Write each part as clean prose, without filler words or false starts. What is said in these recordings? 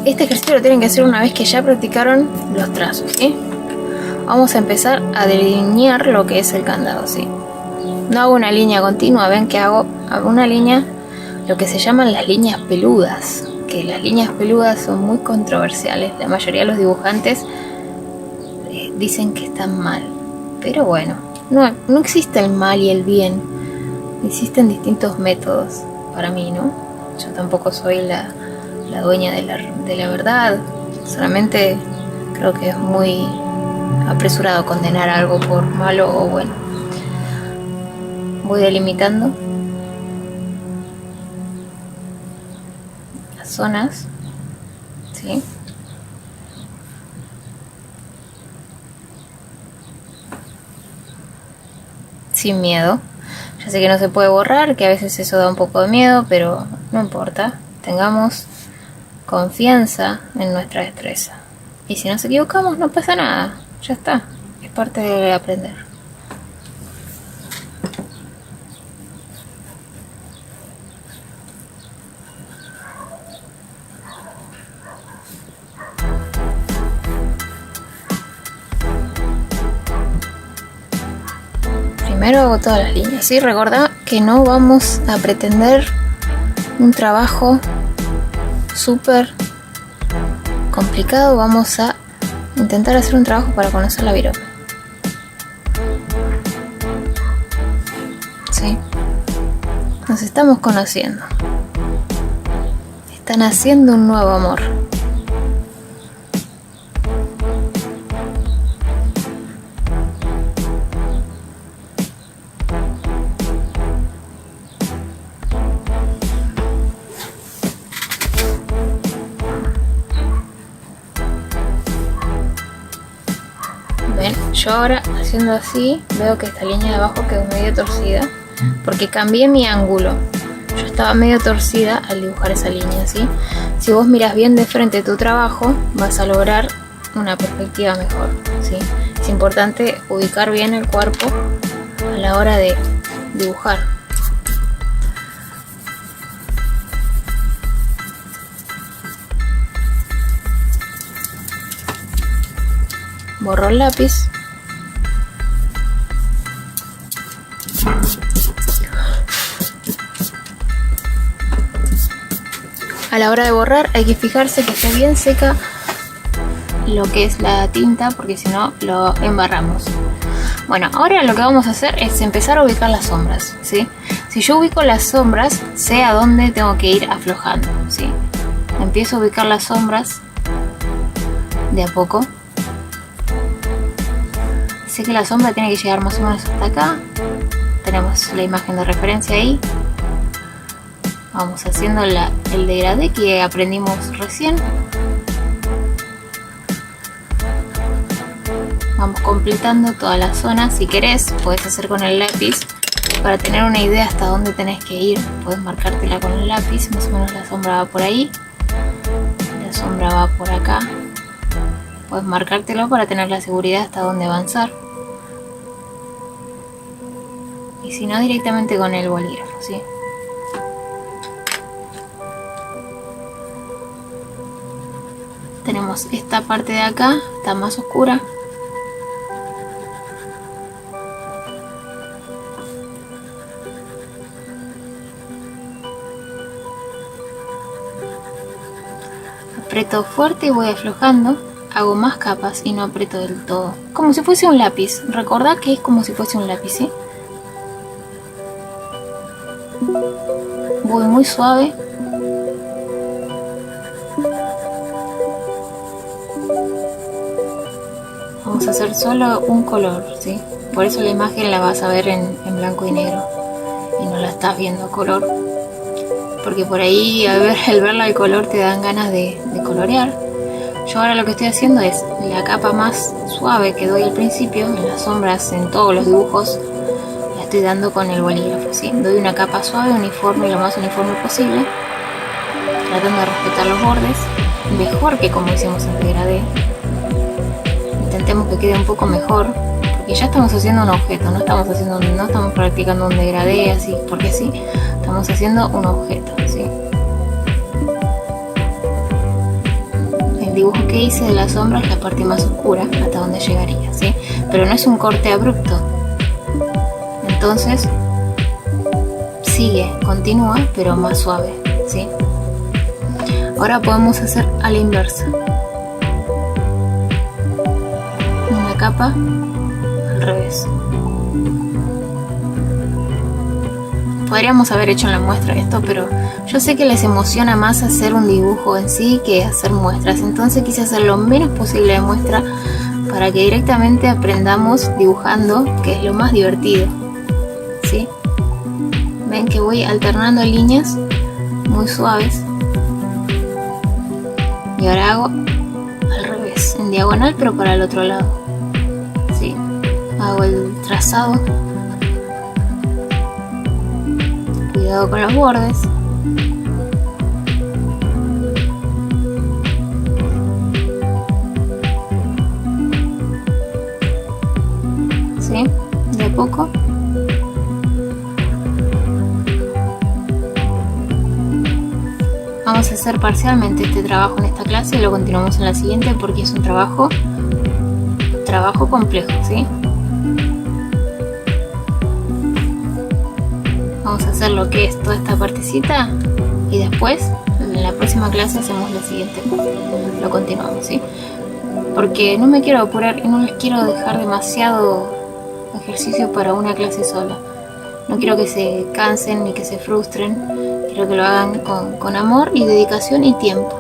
Este ejercicio lo tienen que hacer una vez que ya practicaron los trazos, ¿sí? Vamos a empezar a delinear lo que es el candado, ¿sí? No hago una línea continua, ven que hago una línea, lo que se llaman las líneas peludas, que las líneas peludas son muy controversiales. La mayoría de los dibujantes dicen que están mal, pero bueno, no existe el mal y el bien, existen distintos métodos para mí, ¿no? Yo tampoco soy la dueña de la verdad, solamente creo que es muy apresurado condenar algo por malo o bueno. Voy delimitando las zonas, ¿sí? Sin miedo. Ya sé que no se puede borrar, que a veces eso da un poco de miedo, pero no importa. Tengamos confianza en nuestra destreza. Y si nos equivocamos, no pasa nada. Ya está. Es parte de aprender. Primero hago todas las líneas, ¿sí? Recordá que no vamos a pretender un trabajo súper complicado, vamos a intentar hacer un trabajo para conocer la virome. ¿Sí? Nos estamos conociendo. Están haciendo un nuevo amor. Yo ahora haciendo así veo que esta línea de abajo quedó medio torcida porque cambié mi ángulo. Yo estaba medio torcida al dibujar esa línea, ¿sí? Si vos miras bien de frente tu trabajo vas a lograr una perspectiva mejor, ¿sí? Es importante ubicar bien el cuerpo a la hora de dibujar. Borro el lápiz. A la hora de borrar hay que fijarse que esté bien seca lo que es la tinta, porque si no lo embarramos. Bueno, ahora lo que vamos a hacer es empezar a ubicar las sombras, ¿sí? Si yo ubico las sombras, sé a dónde tengo que ir aflojando, ¿sí? Empiezo a ubicar las sombras de a poco. Sé que la sombra tiene que llegar más o menos hasta acá. Tenemos la imagen de referencia ahí. Vamos haciendo el degradé que aprendimos recién. Vamos completando toda la zona. Si querés, puedes hacer con el lápiz. Para tener una idea hasta dónde tenés que ir, puedes marcártela con el lápiz. Más o menos la sombra va por ahí. La sombra va por acá. Puedes marcártelo para tener la seguridad hasta dónde avanzar. Y si no, directamente con el bolígrafo, ¿sí? Tenemos esta parte de acá, está más oscura. Aprieto fuerte y voy aflojando. Hago más capas y no aprieto del todo. Como si fuese un lápiz. Recordá que es como si fuese un lápiz, ¿sí? Voy muy suave. Vamos a hacer solo un color, ¿sí? Por eso la imagen la vas a ver en blanco y negro y no la estás viendo a color, porque por ahí al verla al color te dan ganas de colorear. Yo ahora lo que estoy haciendo es la capa más suave que doy al principio, en las sombras, en todos los dibujos, la estoy dando con el bolígrafo, ¿sí? Doy una capa suave, uniforme, lo más uniforme posible, tratando de respetar los bordes, mejor que como hicimos en el degradé. Intentemos que quede un poco mejor, porque ya estamos haciendo un objeto, no estamos practicando un degradé así porque sí, estamos haciendo un objeto, ¿sí? dibujo que hice de la sombra es la parte más oscura, hasta donde llegaría, ¿sí? Pero no es un corte abrupto. Entonces, sigue, continúa, pero más suave, ¿sí? Ahora podemos hacer a la inversa. Una capa al revés. Podríamos haber hecho en la muestra esto, pero yo sé que les emociona más hacer un dibujo en sí que hacer muestras. Entonces quise hacer lo menos posible de muestra para que directamente aprendamos dibujando, que es lo más divertido, ¿sí? Ven que voy alternando líneas muy suaves. Y ahora hago al revés, en diagonal, pero para el otro lado, ¿sí? Hago el trazado. Cuidado con los bordes. ¿Sí? De a poco. Vamos a hacer parcialmente este trabajo en esta clase y lo continuamos en la siguiente porque es un trabajo complejo, ¿sí? Vamos a hacer lo que es toda esta partecita y después en la próxima clase hacemos la siguiente parte. Lo continuamos, ¿sí? Porque no me quiero apurar y no les quiero dejar demasiado ejercicio para una clase sola. No quiero que se cansen ni que se frustren. Quiero que lo hagan con amor y dedicación y tiempo.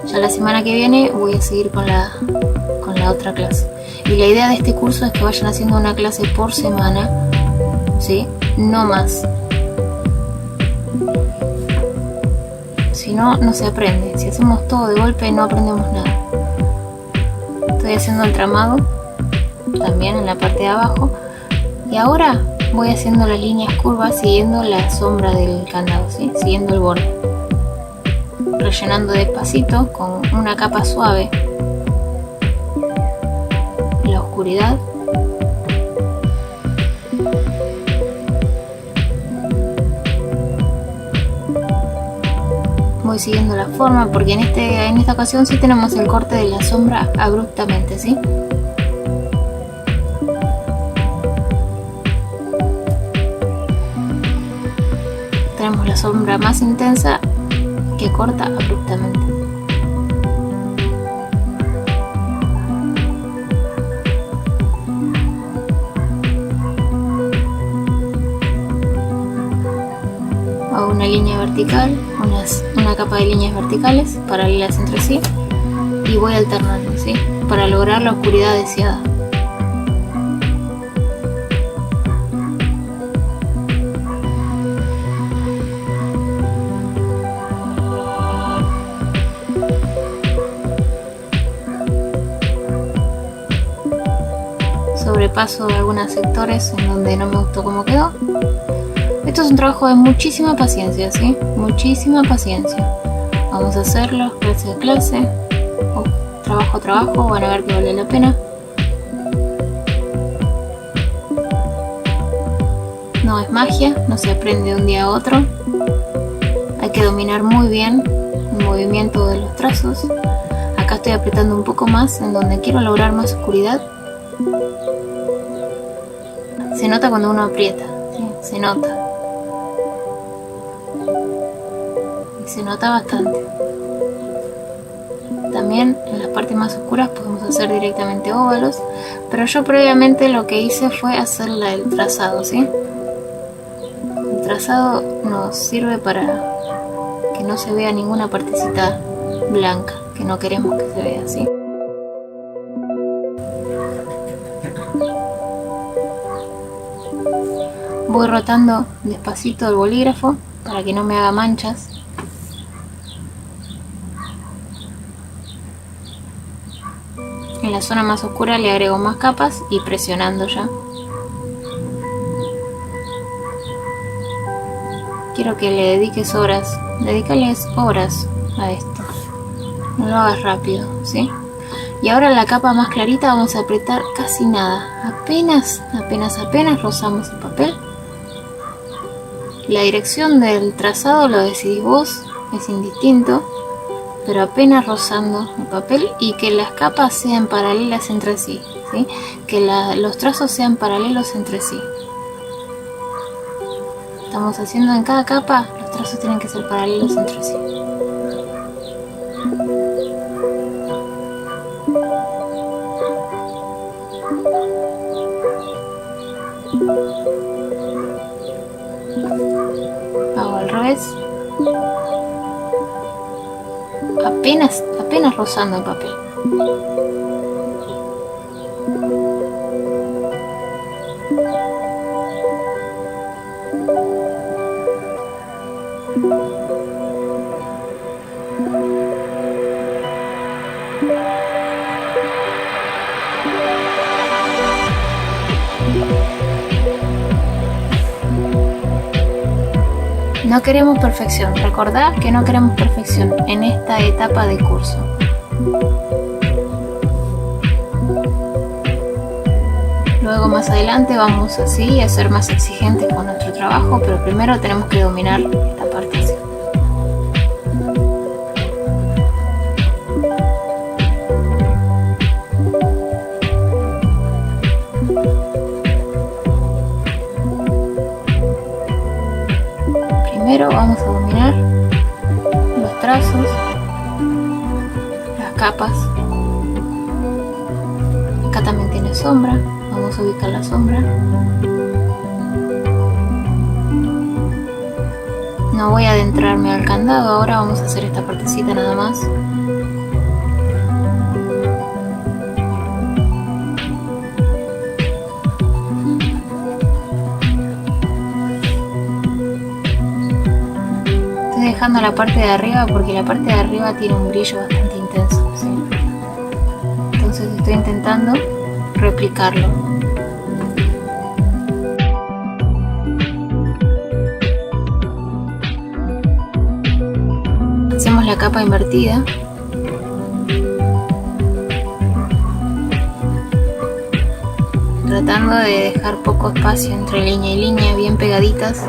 Ya la semana que viene voy a seguir con la otra clase. Y la idea de este curso es que vayan haciendo una clase por semana, ¿sí? No más. Si no, no se aprende. Si hacemos todo de golpe, no aprendemos nada. Estoy haciendo el tramado también en la parte de abajo. Y ahora voy haciendo las líneas curvas siguiendo la sombra del candado, ¿sí? Siguiendo el borde. Rellenando despacito con una capa suave la oscuridad. Voy siguiendo la forma porque en esta ocasión sí tenemos el corte de la sombra abruptamente, ¿sí? Tenemos la sombra más intensa que corta abruptamente. Hago una línea vertical, una capa de líneas verticales paralelas entre sí y voy alternando, ¿sí? Para lograr la oscuridad deseada. Sobrepaso algunos sectores en donde no me gustó cómo quedó. Esto es un trabajo de muchísima paciencia, ¿sí? Muchísima paciencia. Vamos a hacerlo clase a clase, trabajo a trabajo, van a ver que vale la pena. No es magia, no se aprende de un día a otro. Hay que dominar muy bien el movimiento de los trazos. Acá estoy apretando un poco más en donde quiero lograr más oscuridad. Se nota cuando uno aprieta, ¿sí? Se nota. Y se nota bastante. También en las partes más oscuras podemos hacer directamente óvalos, pero yo previamente lo que hice fue hacer el trazado, ¿sí? El trazado nos sirve para que no se vea ninguna partecita blanca, que no queremos que se vea, ¿sí? Voy rotando despacito el bolígrafo para que no me haga manchas. En la zona más oscura le agrego más capas y presionando ya. Quiero que le dediques horas, dedícales horas a esto. No lo hagas rápido, ¿sí? Y ahora la capa más clarita vamos a apretar casi nada. Apenas rozamos el papel. La dirección del trazado lo decidís vos, es indistinto. pero apenas rozando el papel, y que las capas sean paralelas entre sí, ¿sí? Que los trazos sean paralelos entre sí. Estamos haciendo en cada capa, los trazos tienen que ser paralelos entre sí. Hago al revés. Apenas rozando el papel. No queremos perfección, recordad que no queremos perfección en esta etapa de curso. Luego más adelante vamos así a ser más exigentes con nuestro trabajo, pero primero tenemos que dominar esta parte así. Primero vamos a dominar los trazos, las capas. Acá también tiene sombra, vamos a ubicar la sombra. No voy a adentrarme al candado, ahora vamos a hacer esta partecita nada más. Dejando la parte de arriba porque la parte de arriba tiene un brillo bastante intenso, ¿sí? Entonces estoy intentando replicarlo. Hacemos la capa invertida. Tratando de dejar poco espacio entre línea y línea, bien pegaditas.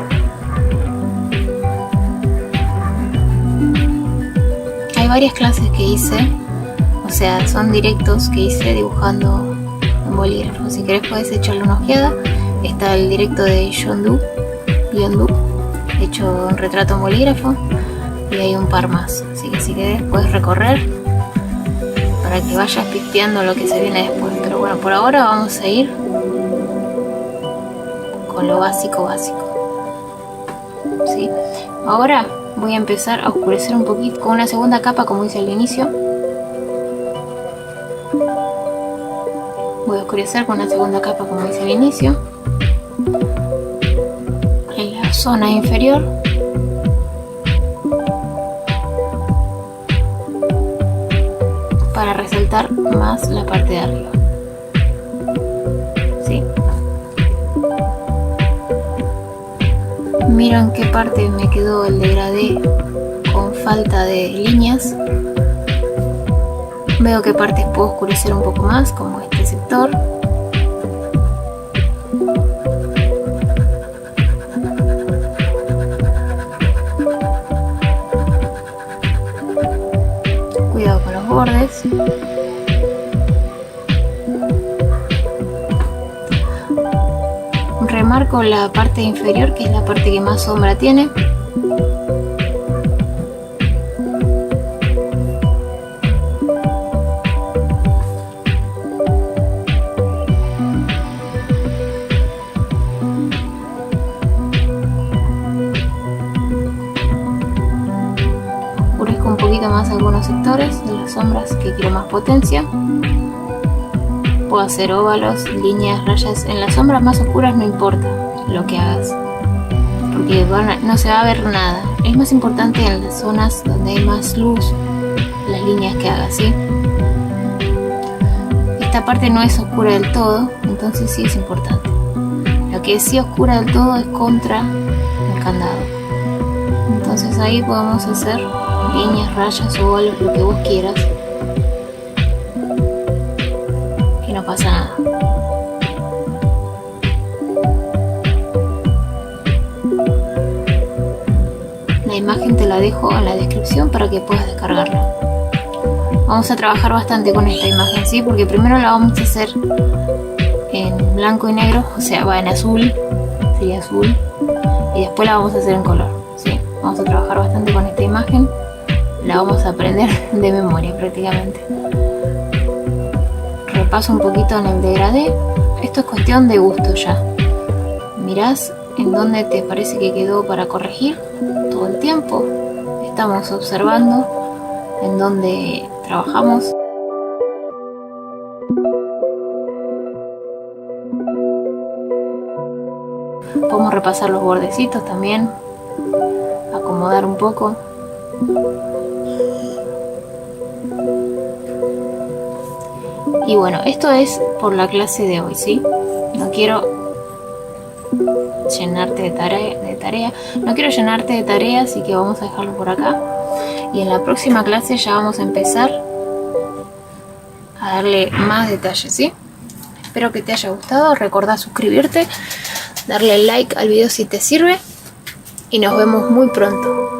Hay varias clases que hice, o sea, son directos que hice dibujando en bolígrafo. Si querés podés echarle una ojeada. Está el directo de Yondu, hecho un retrato en bolígrafo, y hay un par más. Así que si querés podés recorrer para que vayas pispeando lo que se viene después. Pero bueno, por ahora vamos a ir con lo básico. ¿Sí? Ahora voy a empezar a oscurecer un poquito con una segunda capa, como hice al inicio. Voy a oscurecer con una segunda capa, como hice al inicio, en la zona inferior. Para resaltar más la parte de arriba. ¿Sí? Miro en qué parte me quedó el degradé con falta de líneas. Veo qué partes puedo oscurecer un poco más, como este sector. Cuidado con los bordes. Remarco la parte inferior, que es la parte que más sombra tiene. Oscurezco un poquito más algunos sectores de las sombras que quiero más potencia. Puedo hacer óvalos, líneas, rayas. En las sombras más oscuras no importa lo que hagas, porque no se va a ver nada. Es más importante en las zonas donde hay más luz, las líneas que hagas, ¿sí? Esta parte no es oscura del todo, entonces sí es importante. Lo que es sí oscura del todo es contra el candado. Entonces ahí podemos hacer líneas, rayas, óvalos, lo que vos quieras. No pasa nada. La imagen te la dejo en la descripción para que puedas descargarla. Vamos a trabajar bastante con esta imagen, ¿sí? Porque primero la vamos a hacer en blanco y negro, o sea, va en azul, sería azul, y después la vamos a hacer en color, ¿sí? Vamos a trabajar bastante con esta imagen, la vamos a aprender de memoria prácticamente. Repaso un poquito en el degradé. Esto es cuestión de gusto ya. Mirás en dónde te parece que quedó para corregir todo el tiempo. Estamos observando en dónde trabajamos. Podemos repasar los bordecitos también, acomodar un poco. Y bueno, esto es por la clase de hoy, ¿sí? No quiero llenarte de tarea. No quiero llenarte de tareas, así que vamos a dejarlo por acá. Y en la próxima clase ya vamos a empezar a darle más detalles, ¿sí? Espero que te haya gustado. Recordá suscribirte, darle like al video si te sirve. Y nos vemos muy pronto.